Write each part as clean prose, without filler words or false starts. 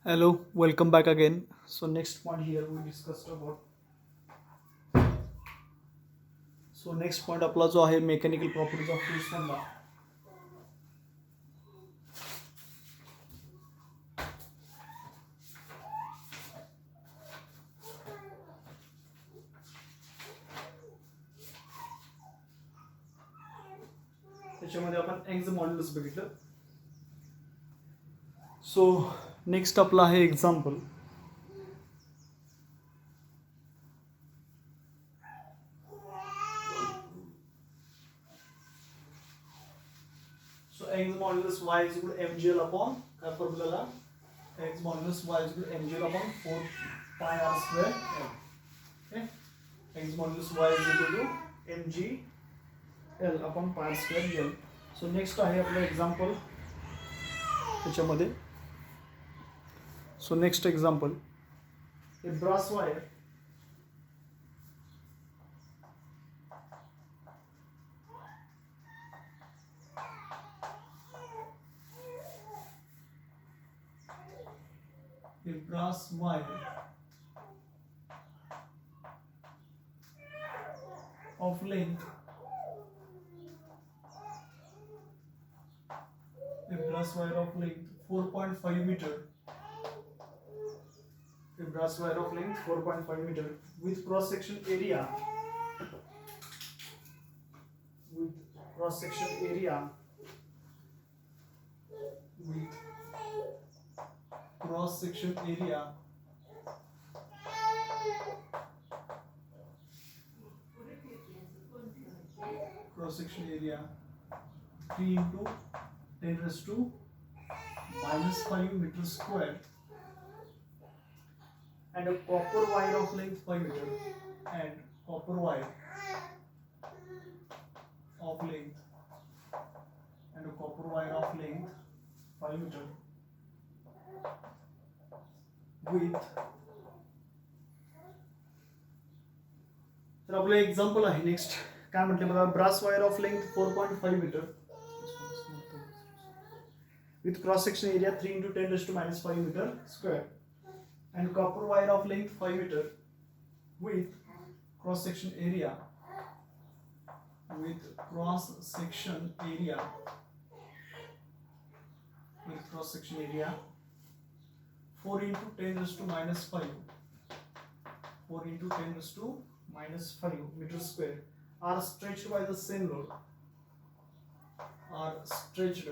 Hello, welcome back again. So next point here we discussed about. So next point आपला जो आहे mechanical properties of fluids मधला. त्याच्यामध्ये आपण यंगचं मॉड्युलस बघितलं. सो नेक्स्ट आपला आहे example. So Young's modulus y is equal to mgl upon काय formula Young's modulus y is equal to mgl upon 4 pi r square l. Okay, Young's modulus y is equal to mgl upon pi r square l. So next आहे आपलं example त्याच्यामध्ये. So next example, a brass wire of length a brass wire of length 4.5 meter. A brass wire of length 4.5 meter with cross section area with cross section area cross section area cross section area 3 into 10 raised to minus 5 meter square and a copper wire of length 5 meter and copper wire of length and a copper wire of length 5 meter with तर आपलं example आहे next काय म्हटले बघा brass wire of length 4.5 meter with cross section area 3 into 10 raised to minus 5 meter square and copper wire of length 5 meter with cross section area 4 into 10 raised to minus 5 4 into 10 raised to minus 5 meter square are stretched by the same load are stretched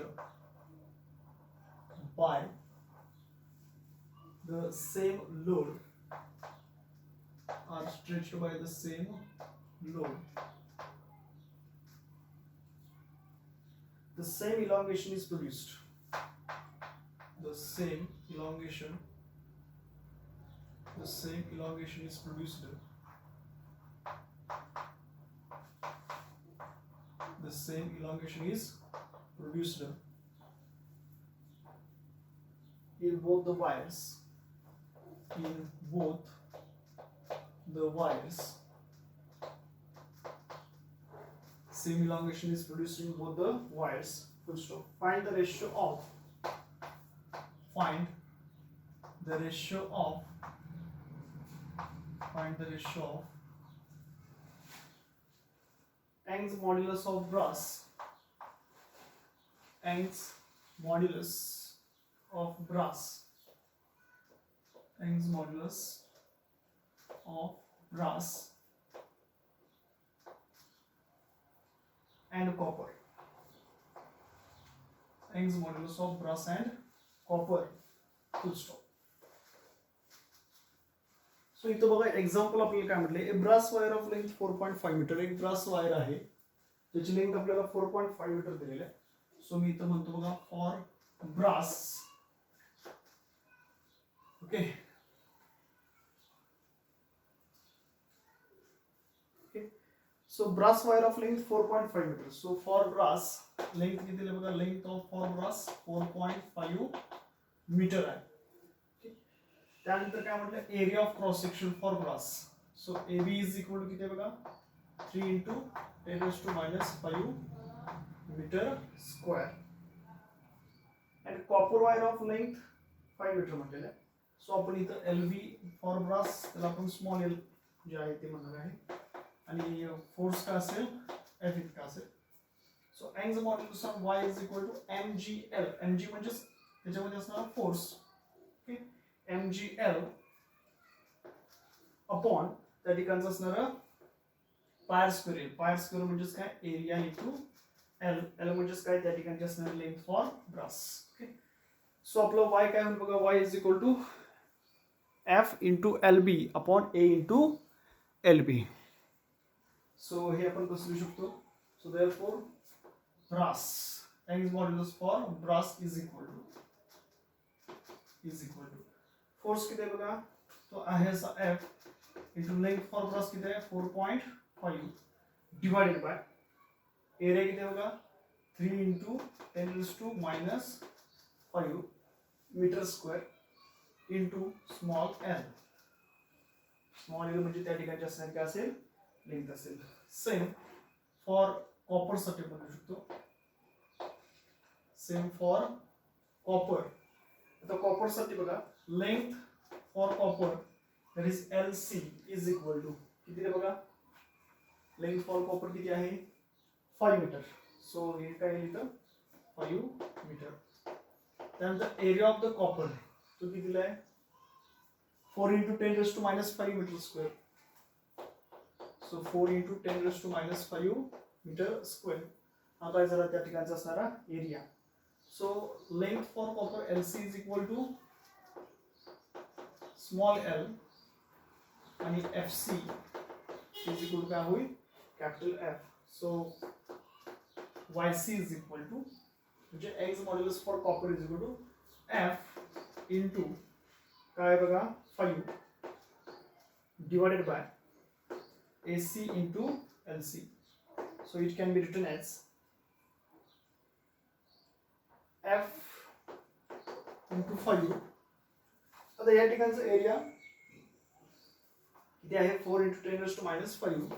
by the same load the same elongation is produced the same elongation is produced in both the wires same elongation is produced in both the wires. Full stop. Find the ratio of Young's modulus of brass Young's modulus of brass and copper. Young's modulus of brass and copper. Full stop. So इथं बघा example आपल्याला काय म्हटले a brass wire of length 4.5 metre एक brass wire आहे त्याची length आपल्याला 4.5 metre दिलेली आहे. सो मी इथं म्हणतो बघा for brass okay so brass wire of length 4.5 meter. So for brass length किती दिली बघा length of for brass 4.5 meter आहे. त्यानंतर काय म्हटलं area of cross section for brass. So AB is equal to किती आहे बघा 3 into 10 raised to minus 5 meter square and copper wire of length 5 meter म्हटलेलं आहे. सो आपण इथं LB फॉर ब्रास त्याला आपण स्मॉल एल जे आहे ते म्हणणार आहे आणि फोर्स काय असेल F इतका असेल. So Young's modulus of Y is equal to MGL. MG म्हणजे त्याच्यामध्ये असणारा फोर्स. ओके, MGL अपॉन त्या ठिकाणचं असणारं पायर स्क्वेअर. पायर स्क्वेअर म्हणजेच काय एरिया इंटू एल. एल म्हणजेच काय त्या ठिकाणची असणार length for brass. Okay, so आपलं y काय होईल बघा, y is equal to F into LB upon A into LB. So हे आपण कसं लिहू शकतो. So therefore brass Young's modulus for brass is equal to force किती आहे बघा, तो आहे असा F into length for brass किती आहे 4.5 डिवाइडेड बाय एरिया किती आहे बघा 3 into 10⁻⁻5 metre square into small L. Small L म्हणजे त्या ठिकाणची असणार काय असेल लेंथ असेल. सेम फॉर कॉपर साठी पण लिहू शकतो. Same for copper. आता कॉपर साठी बघा length for copper that is LC is equal to किती आहे बघा, लेंथ फॉर कॉपर किती आहे 5 मीटर. सो हे काय लिहितं 5 मीटर. त्यानंतर एरिया ऑफ द कॉपर तो किती दिलाय 4 into 10⁻⁻5 metre square. So 4 into 10⁻⁻5 metre square हा काय झाला त्या ठिकाणचा असणारा area. So length for copper LC is equal to small L आणि FC इज इक्वल टू काय होईल कॅपिटल F. सो YC इज इक्वल टू म्हणजे Young's modulus for copper is equal to F into काय बघा 5 divided by AC into LC. So it can be written as F into 5. आता या ठिकाणचं area किती आहे 4 इंटू 10⁻⁻5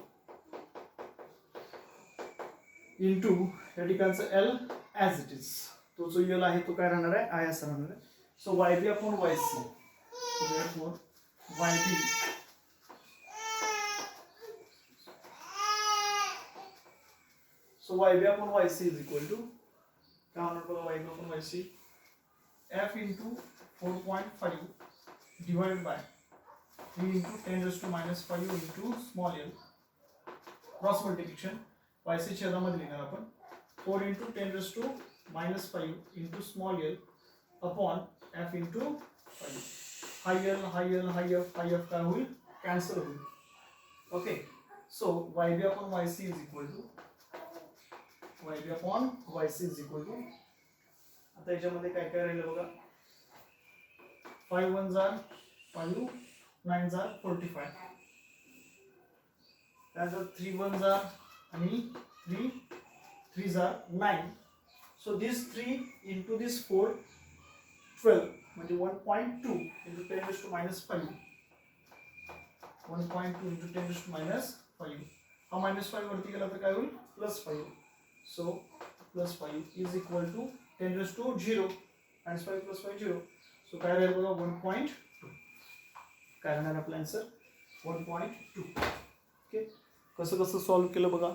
इंटू या ठिकाणचं L ॲज इट इज. तो जो L आहे तो काय राहणार आहे I असं राहणार आहे. So YB upon YC. Therefore YB so YB upon YC is equal to क्या होना पड़ेगा YB upon YC F into 4.5 divided by 3 into 10⁻⁻5 into small l cross multiplication YC छेदामध्ये लिहिणार आपण 4 into 10⁻⁻5 into small l upon F into 5. हाई L काय होईल cancel होईल. Okay, so YB upon YC is equal to YB upon YC is equal to आता याच्यामध्ये काय काय राहिलं बघा 5 1 जार 5 9 जार 45 त्यानंतर 3 1 जार आणि 3 जार 9. सो दिस 3 into this 4 12 म्हणजे 1.2 into 10⁻⁻5 1.2 into 10⁻⁻5 हा -5 वरती गेला तर काय होईल +5. So +5 is equal to 10⁻⁻0 -5 +5 0. So काय राहील बघा 1.2. काय राहणार आपला आन्सर 1.2. ओके, कसं कसं सॉल्व्ह केलं बघा.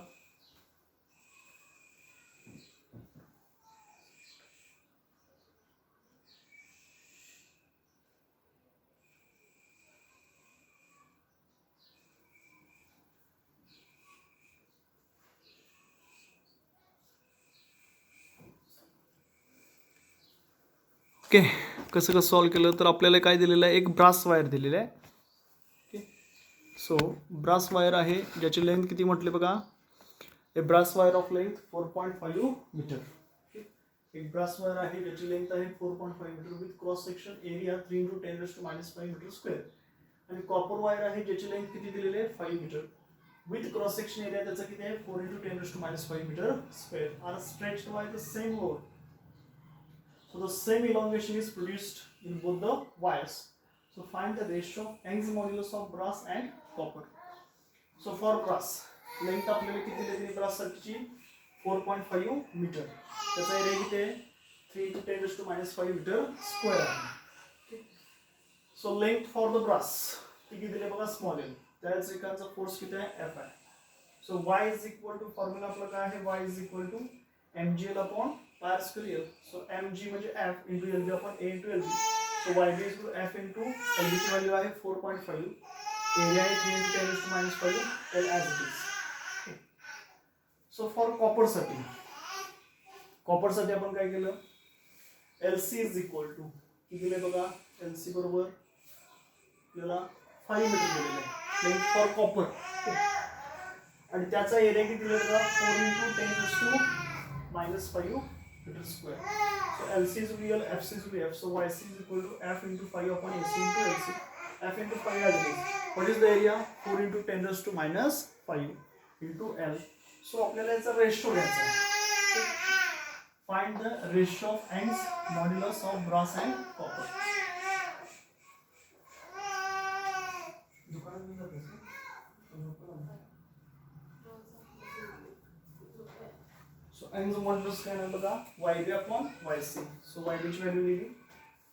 ओके, कसं कसं सॉल्व केलं तर आपल्याला काय दिलेलं आहे एक ब्रास वायर दिलेलं आहे. ओके, सो ब्रास वायर आहे ज्याची लेंथ किती म्हटले बघा a brass wire of length 4.5 metre. एक ब्रास वायर आहे ज्याची लेंथ आहे 4.5 metre with cross section area 3 into 10⁻⁻5 metre square. आणि कॉपर वायर आहे ज्याची लेंथ किती दिलेली आहे 5 metre with cross section area त्याचा किती आहे 4 into 10⁻⁵ metre square are stretched by the same load. So the same elongation is produced in both the wires. So find the ratio of Young's modulus of brass and copper. So for brass, length आपल्याला किती दिली brass साठीची 4.5 metre. त्याचा area किती आहे 3 into 10⁻⁵ metre square आहे. So length for the brass किती दिले बघा स्मॉल एल, त्याच एकाचा फोर्स किती आहे एफ आहे. So Y is equal to formula आपला काय आहे, Y is equal to mgl upon pi square. So mg म्हणजे f into lb upon a into lb. So yb is to f into lb ची value आहे 4.5, area आहे 3 into 10 to minus 5, tell as it is. So for कॉपरसाठी आपण काय केलं, LC is equal to किती दिले बघा, LC बरोबर आपल्याला 5 मीटर दिलेलं आहे लेंथ फॉर कॉपर, आणि त्याचा एरिया किती दिलेला बघा 4 into 10 to minus 5 meter square. So LC is real, FC is real. So YC is equal to F into 5 upon AC into LC. F into 5 as it is. What is the area? 4 into 10 to minus 5 into L. So आपल्याला याचा ratio घ्यायचा आहे. Find the ratio of Young's modulus of brass and copper. So Young's modulus काय आहे बघा, YB upon YC. So YB ची value लिहिली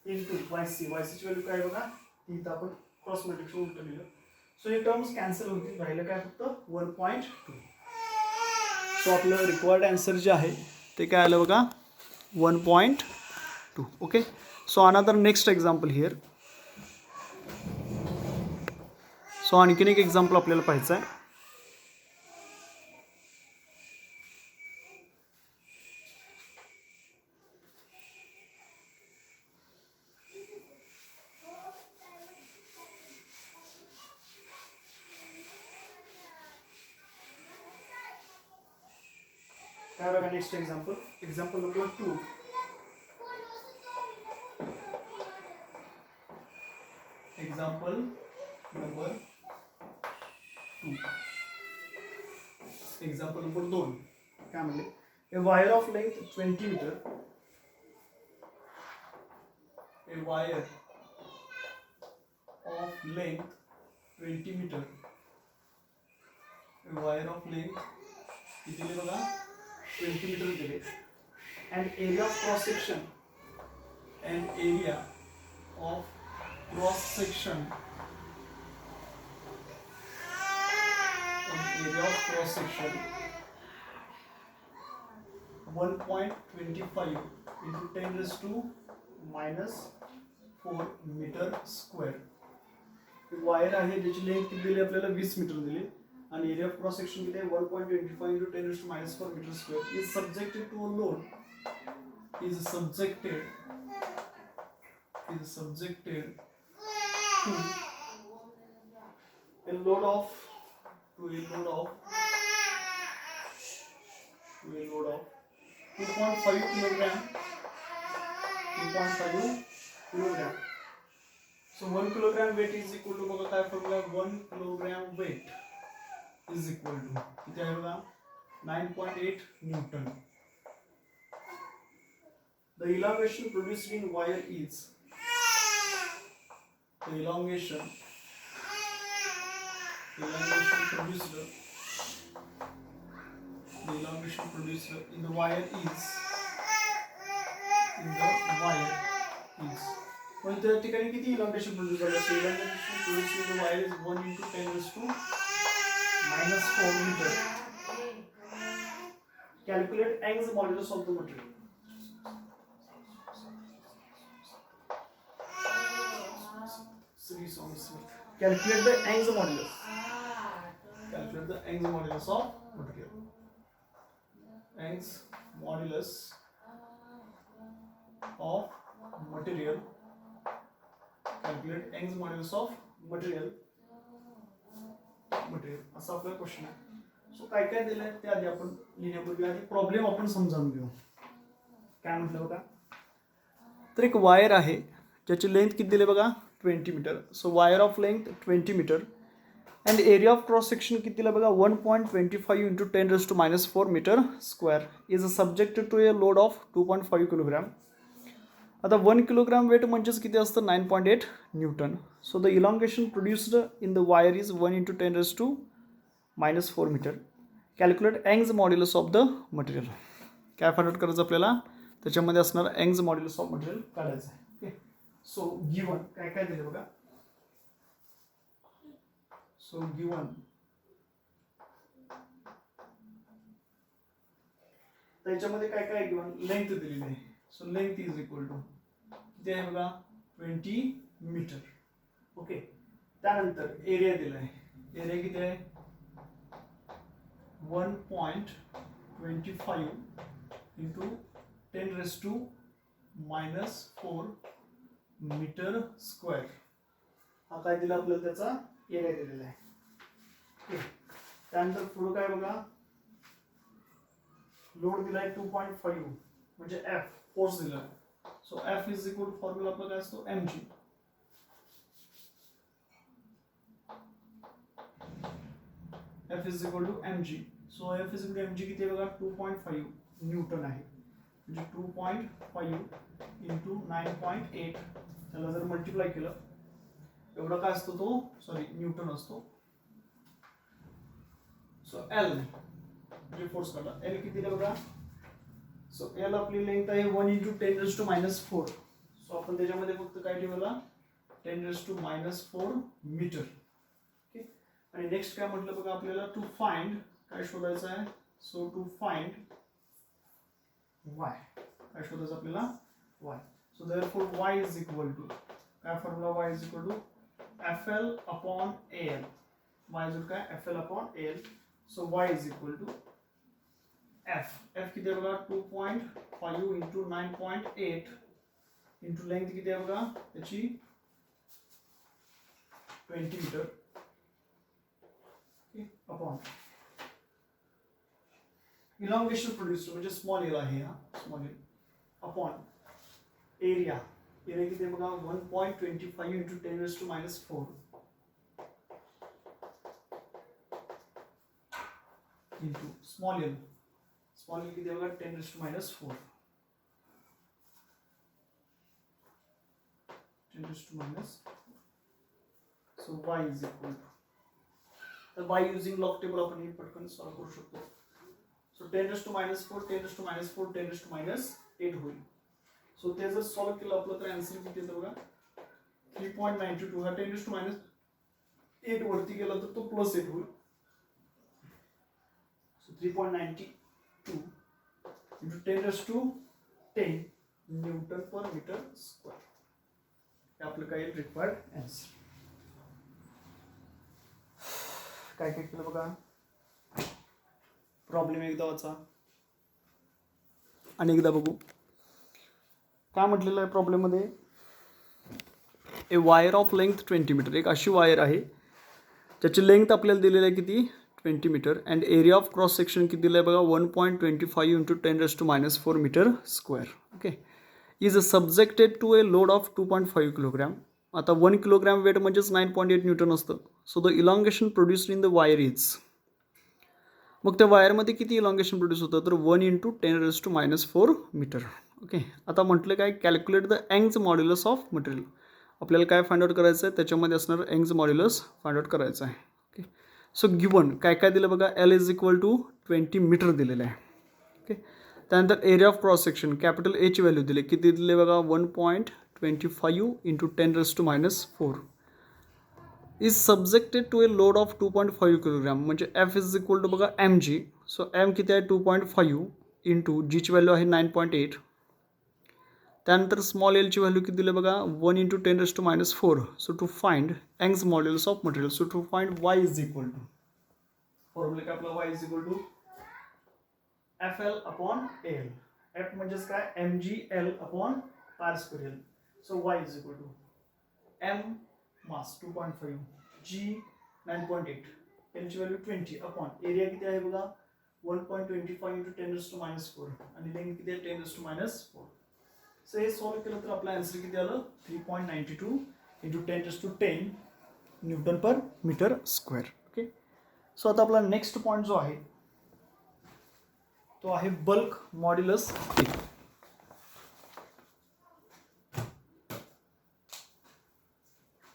into YC. YC ची व्हॅल्यू काय बघा, इथं आपण क्रॉस मल्टिप्लिकेशन उलट लिहिलं. सो हे टर्म्स कॅन्सल होतील, राहिलं काय फक्त 1.2. सो आपलं रिक्वायर्ड आन्सर जे आहे ते काय आलं बघा 1.2. Okay. So another next example here. So आणखीन एक एक्झाम्पल आपल्याला पाहायचं आहे. काय बघा next example, example number 2. Example number 2. Example number 2 काय म्हणले, a wire of length 20 metre, a wire of length 20 metre, a wire of length किती दिले बघा 20 मीटर दिले, and area of cross section, and area of cross section, and area of cross section 1.25 into 10 raised to minus 4 meter square. Wire आहे ज्याची length किती दिली आपल्याला 20 metre दिली, and area of cross section किती आहे 1.25 into 10 raised to minus 4 meter square, is subjected to a load, is subjected to a load of 2.5 kilogram. So 1 kilogram weight is equal to बघा काय formula, 1 kilogram weight is equal to किती आहे बघा 9.8 Newton. The elongation produced in wire is, the elongation produced in the wire is, पण त्या ठिकाणी किती elongation produce झालं असेल, elongation produced in the wire is 1 into 10 raised to minus 4 meter. Calculate Young's modulus of the material. Calculate the Young's modulus. Calculate the Young's modulus of material. Young's modulus of material. Calculate Young's modulus of material. असा आपला question आहे. So काय काय दिलंय ते आधी आपण लिहिण्यापूर्वी आधी प्रॉब्लेम आपण समजावून घेऊ. काय म्हटलं बघा, तर एक वायर आहे ज्याची लेंथ किती दिली बघा 20 meter. So wire of length 20 meter and area of cross section किती दिला बघा 1.25 into 10 raised to minus 4 meter square is subjected to a load of 2.5 kilogram. आता 1 किलोग्राम वेट म्हणजेच किती असतं 9.8 newton. So the elongation produced in the wire is 1 into 10 raised to minus 4 meter. Calculate Young's modulus of the material. काय find out करायचं आपल्याला, त्याच्यामध्ये असणार Young's modulus of material काढायचं आहे. ओके. सो गिवन काय काय दिलं बघा. सो गिवन त्याच्यामध्ये काय काय गिवन लेंथ दिलेली आहे. So length is equal to किती आहे बघा 20 मीटर. ओके. त्यानंतर एरिया दिला आहे. एरिया किती आहे 1.25 इंटू 10⁻⁻⁴ मीटर स्क्वेअर. हा काय दिला आपल्याला त्याचा एरिया दिलेला आहे. ओके. त्यानंतर पुढे काय बघा लोड दिलाय 2.5 म्हणजे एफ फोर्स दिला. So F is equal to formula आपला काय असतो mg. F is equal to mg. So F is equal to mg किती आहे बघा 2.5 न्यूटन आहे. म्हणजे 2.5 इंटू 9.8 त्याला जर मल्टिप्लाय केलं एवढा काय असतो तो सॉरी न्यूटन असतो. सो L म्हणजे फोर्स काढला. L किती आहे बघा. सो L आपली लेंथ आहे 1 इंटू 10⁻⁴. सो आपण त्याच्यामध्ये फक्त काय ठेवला 10⁻⁴ मीटर. आणि नेक्स्ट काय म्हटलं बघा आपल्याला टू फाइंड काय शोधायचं आहे. सो टू फाइंड y काय शोधायचं आपल्याला y. So therefore y is equal to काय formula y is equal to FL upon AL. y is काय FL upon AL. So y is equal to f किती आहे बघा 2.5 इंटू 9.8 इंटू लेंथ किती आहे बघा त्याची 20 मीटर अपॉन इलॉंगेशन प्रोड्यूस्ड म्हणजे स्मॉल एल आहे हा small L upon area. Area किती आहे बघा 1.25 इंटू 10⁻⁴ इंटू स्मॉल एल किती आहे बघा 10⁻⁴. 10⁻⁴. So y is equal to तर बाय युजिंग लॉग टेबल आपण हे पटकन सॉल्व करू शकतो. सो 10⁻⁴, 10⁻⁴, 10⁻8 होईल. सो ते जर सॉल्व केलं आपलं तर आन्सर किती येतं बघा 3.92. हा 10⁻8 वरती गेला तर तो +8 होईल. सो 3.92 इंटू 10⁻10 न्यूटन पर मीटर स्क्वेअर. हे आपलं काय रिक्वायर्ड आन्सर. काय काय केलं बघा प्रॉब्लेम एकदा वाचा आणि एकदा बघू. काय म्हटलेलं आहे प्रॉब्लेम मध्ये ए वायर ऑफ लेंथ 20 मीटर. एक अशी वायर आहे त्याची लेंथ आपल्याला दिलेली आहे किती 20 meter and area of cross section किती दिलं आहे बघा 1.25 into 10⁻⁴ meter square. Okay. Is subjected to a load of 2.5 kilogram. आता 1 किलोग्रॅम वेट म्हणजेच 9.8 न्यूटन असतं. So the elongation produced in the wire is. मग त्या वायरमध्ये किती इलॉंगेशन प्रोड्यूस होतं तर 1 इंटू 10⁻⁴ मीटर. ओके. आता म्हटलं काय calculate the Young's modulus of material. आपल्याला काय फाइंड आउट करायचं आहे त्याच्यामध्ये असणार यंग्स मॉड्युलस फाइंड आउट करायचं आहे. ओके. सो गिवन काय काय दिलं बघा L is equal to 20 meter दिलेलं आहे. ओके. त्यानंतर area of cross section capital A ची व्हॅल्यू दिली किती दिले बघा 1.25 into 10⁻⁴ is subjected to a load of 2.5 kilogram म्हणजे F इज इक्वल टू बघा mg. सो m किती आहे 2.5 इंटू जीची व्हॅल्यू आहे 9.8. त्यानंतर स्मॉल एल ची व्हॅल्यू किती दिली बघा 1 into 10⁻⁴. So to find Young's modulus of material. So to find y is equal to formula काय आपला y is equal to FL upon AL. F म्हणजेच काय mgl upon r². So y is equal to m mass 2.5 g 9.8 l ची value 20 upon area किती आहे बघा 1.25 into 10⁻⁴ आणि length किती आहे 10⁻⁴. सो हे सॉल्व केलं तर आपला आन्सर किती आलं 3.92 इंटू 10⁻10 न्यूटन पर मीटर स्क्वेअर. ओके. सो आता आपला नेक्स्ट पॉईंट जो आहे तो आहे bulk modulus.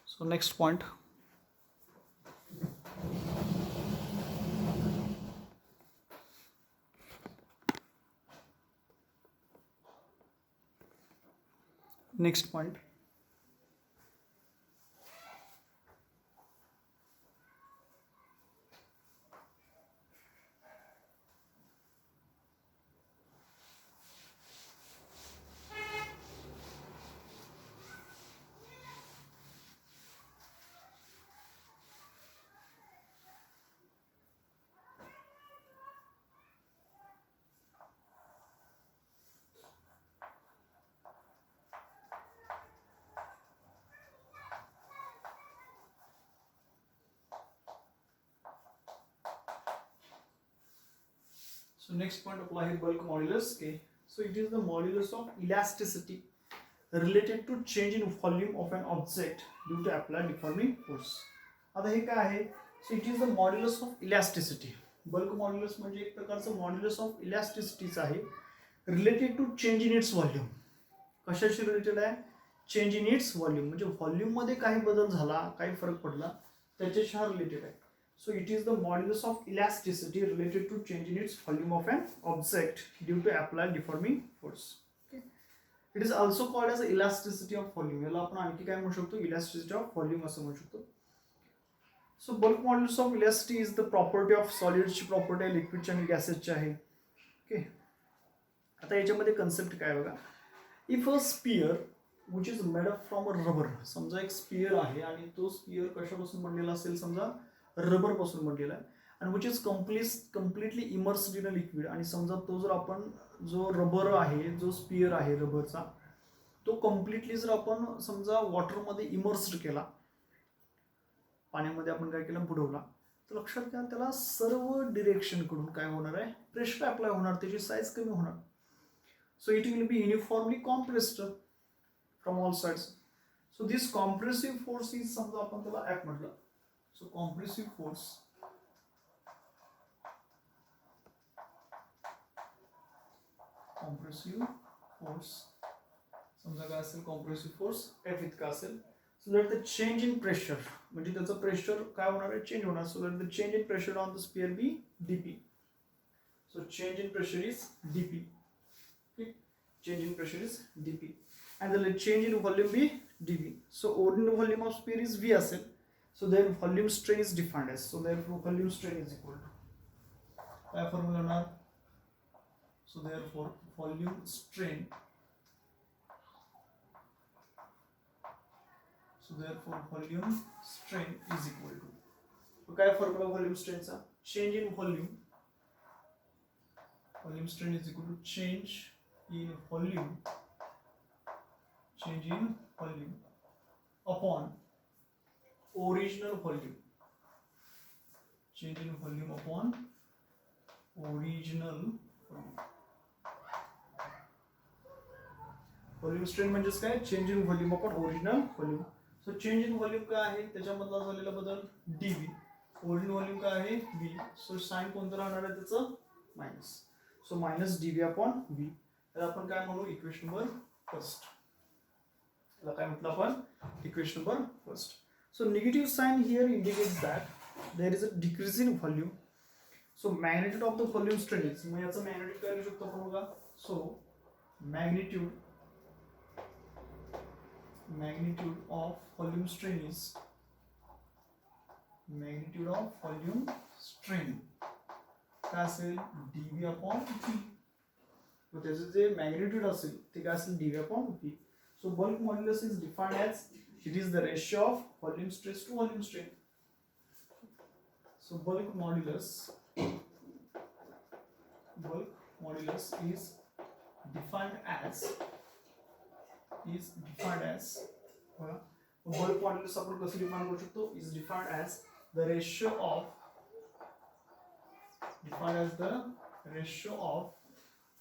So next point So next point apply here bulk modulus K. So it is the modulus of elasticity related to change in volume of an object due to applied deforming force. आता हे काय आहे? So it is the modulus of elasticity. Bulk modulus म्हणजे एक प्रकारचं modulus of elasticity आहे related to change in its volume. कशाशी related आहे? चेंज इन इट्स व्हॉल्यूम म्हणजे व्हॉल्यूम मध्ये काही बदल झाला, काही फरक पडला त्याच्याशी हा रिलेटेड आहे. So it is the modulus of elasticity related to change in its volume of an object due to applied deforming force. Okay. It is also called as elasticity of volume. याला आपण आणखी काय म्हणू शकतो? Elasticity of volume असं म्हणू शकतो. So bulk modulus of elasticity is the property of solids ची property आहे, liquid आणि gases ची आहे. Okay. आता याच्यामध्ये कन्सेप्ट काय बघा. If a sphere which is made up from a rubber, समजा एक स्पियर आहे आणि तो स्पियर कशापासून बनलेला असेल? समजा रबर पासून बनलेला आहे आणि which is completely immersed in a liquid. आणि समजा तो जर आपण जो रबर आहे, जो स्पियर आहे रबरचा, तो कम्प्लिटली जर आपण समजा वॉटरमध्ये इमर्स्ड केला, पाण्यामध्ये आपण काय केलं? बुडवला, तर लक्षात घ्या त्याला सर्व डिरेक्शन कडून काय होणार आहे? प्रेशर अप्लाय होणार, त्याची साईज कमी होणार. So it will be uniformly compressed from all sides. So this compressive force is, समजा आपण त्याला ऍप म्हटलं. So compressive force समजा काय असेल? compressive force F इतका असेल. So that the change in pressure म्हणजे त्याचं प्रेशर काय होणार आहे? चेंज होणार. So that the change in pressure on the sphere be dp. So change in pressure is dp. Okay, change in pressure is dp and the change in volume be dv. So original volume of sphere is v असेल. So their volume strain is defined as, so therefore volume strain is equal to काय formula होणार? So therefore volume strain, is equal to, तो काय formula volume स्ट्रेनचा? Change in volume strain is equal to change in volume upon original volume. Change in volume upon original volume. Volume strain म्हणजेच काय? Change in volume upon original volume. So change in volume काय आहे? त्याच्यामधला झालेला बदल dv. Original volume काय आहे? v. So sine कोणतं राहणार आहे त्याचं? Minus. So minus dv upon v. तर आपण काय म्हणू? Equation number first. त्याला काय म्हटलं आपण? Equation number first. So negative sign here indicates that there is a decrease in volume. So magnitude of the volume strain is, मग याचा magnitude काय लिहू शकतो आपण बघा? So magnitude of volume strain is काय असेल? dv upon v. मग त्याचं जे magnitude असेल ते काय असेल? dv upon v. So bulk modulus is defined as, it is the ratio of volume stress to volume strain. So bulk modulus is defined as bulk modulus आपण कसं define करू शकतो? is defined as the ratio of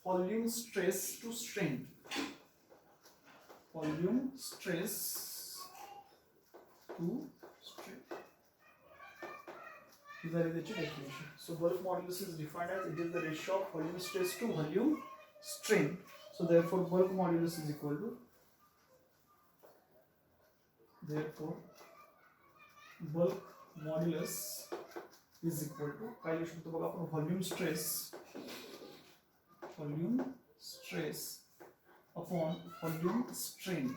volume stress to strain. Volume stress to strain. These are the definition. So bulk modulus is defined as, it is the ratio of volume stress to volume strain. So therefore bulk modulus is equal to, काय लिहू शकतो बघा आपण? volume stress upon volume strain.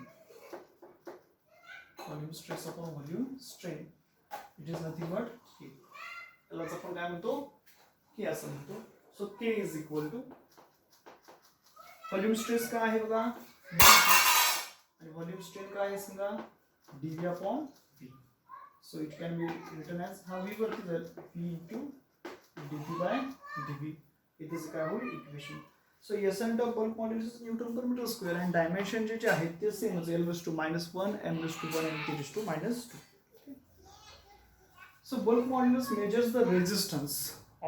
It is nothing but K. त्यालाच आपण काय म्हणतो? K असं म्हणतो. So K is equal to volume stress काय आहे बघा? आणि व्हॉल्यूम स्ट्रेन काय आहे सांगा? dv upon v. So it can be written as, हा v वरती जाईल, v into dv by dv. इथे काय होईल? Equation. So SN of bulk modulus is Newton per meter square and dimension जे आहेत ते सेम आहे, L raised to -1, M raised to 1 and T raised to -2. Okay. So bulk modulus measures the resistance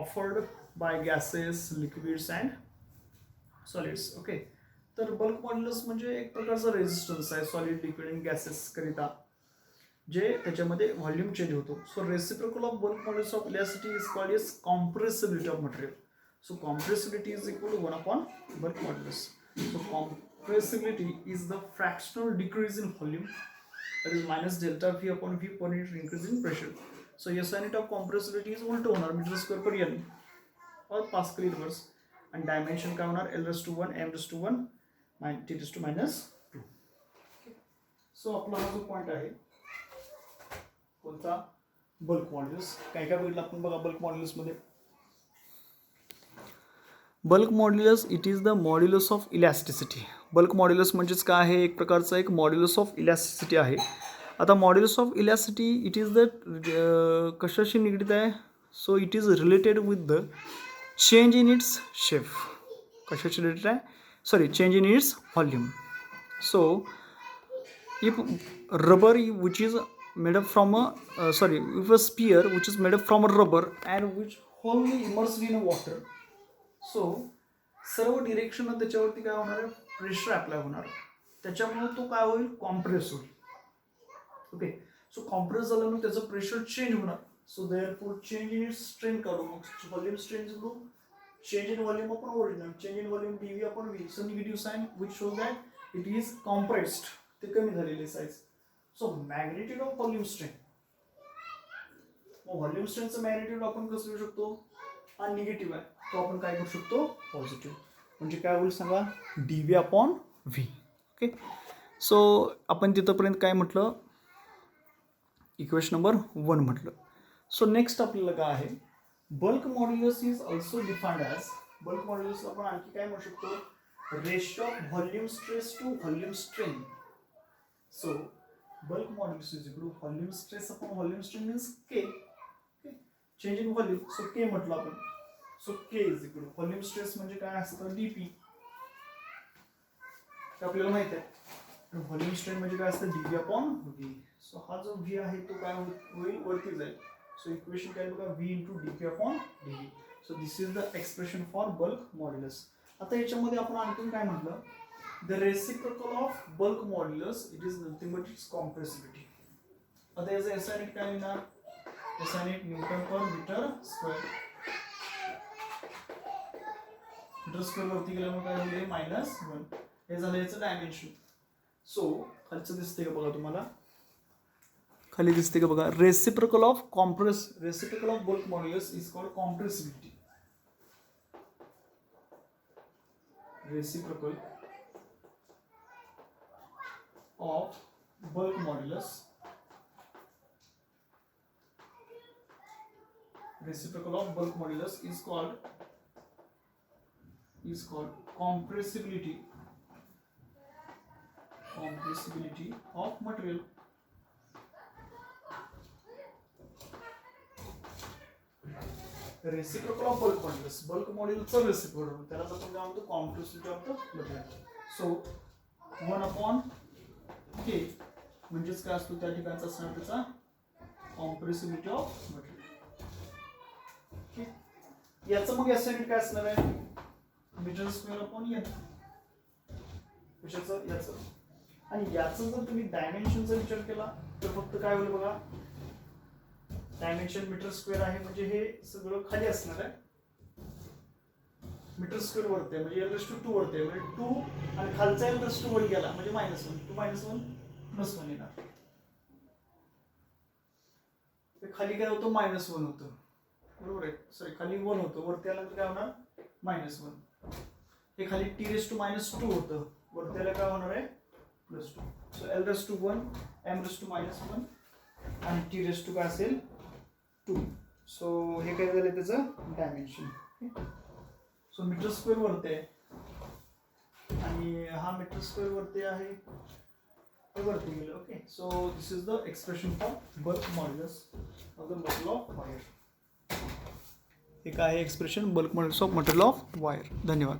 offered by gases, liquids and solids. Okay, तर bulk modulus म्हणजे एक प्रकारचा resistance आहे solid, liquid and gases करिता, जे त्याच्यामध्ये volume change होतो. So reciprocal of bulk modulus of elasticity is called as compressibility of material. So compressibility is equal to 1 upon bulk modulus. So compressibility is the fractional decrease in volume, that is minus delta V upon V per unit increase in pressure. So SI unit of compressibility is उलट होणार metre square पर N और pascal inverse, आणि dimension काय होणार L⁻1 M⁻1 T⁻². So आपला हा जो point आहे कोणता, बल्क मॉड्युलस. काय काय बघितलं आपण बघा बल्क मॉड्युलस मध्ये. Bulk modulus it is the modulus of elasticity. Bulk modulus म्हणजेच काय आहे, एक प्रकारचा एक मॉड्युलस ऑफ इलॅस्टिसिटी आहे. आता modulus of elasticity it is the कशाशी निगडीत आहे. So it is related with the change in its shape. कशाशी रिलेटेड आहे, sorry, change in it's volume. So if rubber which is made up from if a sphere which is made up from a rubber and which wholly immersed in water, so सर्व direction त्याच्यावरती काय होणार आहे, pressure apply होणार, त्याच्यामुळे तो काय होईल, कॉम्प्रेस होईल. ओके, सो कॉम्प्रेस झाल्यामुळे त्याचं प्रेशर चेंज होणार. So therefore change in its strain काढू, मग व्हॉल्यूम स्ट्रेन करू, चेंज इन व्हॉल्यूम आपण original, change in volume dV upon V. So negative sign which shows that it is compressed, ते कमी झालेली size. So magnitude of volume strain, मग volume स्ट्रेनचं magnitude आपण कसं लिहू शकतो, हा निगेटिव्ह आहे, तो आपण काय करू शकतो, पॉझिटिव्ह. म्हणजे काय होईल सांगा, dV upon V. Okay, so आपण तिथंपर्यंत काय म्हटलं, इक्वेशन नंबर 1 म्हटलं. सो नेक्स्ट आपल्याला काय आहे, bulk modulus is also defined as, bulk modulus आपण आणखी काय म्हणू शकतो, ratio of volume stress to volume strain. So bulk modulus is equal to volume stress upon volume strain means K. Change in volume, so K म्हटलं आपण. So K is equal to volume stress म्हणजे काय असतं, dP, आपल्याला माहित आहे. Volume strain म्हणजे काय असतं, dV अपॉन V. सो हा जो V आहे तो काय होईल, वरती जाईल. सो इक्वेशन काय बघा, V into dP upon dV. So this is the expression for bulk modulus. आता याच्यामध्ये आपण आणखी काय म्हटलं, the reciprocal of bulk modulus it is nothing but it's compressibility. आता याचा SI युनिट काय येणार, SI युनिट न्यूटन पर मीटर स्क्वेअर. मीटर स्क्वेअर वरती गेल्यामुळे काय होईल, -1. हे झालं याचं डायमेन्शन. सो खालचं दिसते का बघा तुम्हाला, खाली दिसते का बघा, reciprocal of bulk modulus is called compressibility. Reciprocal of bulk modulus, reciprocal of bulk modulus is called compressibility of material. Reciprocal of bulk modulus, bulk modulus चा reciprocal, त्याला आपण काय म्हणतो, compressibility of the material. So 1 upon K म्हणजेच काय असतो, त्या ठिकाणचा असणार त्याचा compressibility of material. याचं मग SI युनिट काय असणार आहे, मीटर स्क्वेअर अपॉन एन. कशाचं, याचं. आणि याचं जर तुम्ही डायमेन्शनचा विचार केला तर फक्त काय होईल बघा, डायमेन्शन मीटर स्क्वेअर आहे म्हणजे हे सगळं खाली असणार आहे, मीटर स्क्वेअर वरती आहे म्हणजे L⁻2 वरती आहे, म्हणजे 2 आणि खालचा L⁻2 वर गेला म्हणजे -1, 2 -1 +1 येणार. खाली काय होतं, -1 होतं, बरोबर आहे. सॉरी, खाली 1 होतं, वरती आल्यानंतर काय होणार, -1. हे खाली T⁻2 होतं, वरती आलं काय होणार आहे, +2. सो L⁻1 M⁻−1 आणि T⁻2 काय असेल, 2. सो हे काय झालं त्याचं डायमेन्शन. सो मीटर स्क्वेअर वरती आहे आणि हा मीटर स्क्वेअर वरती आहे, हे वरती गेलं. Okay, so this is the expression for bulk modulus of the material of wire. एक आहे expression bulk modulus of material of wire. धन्यवाद.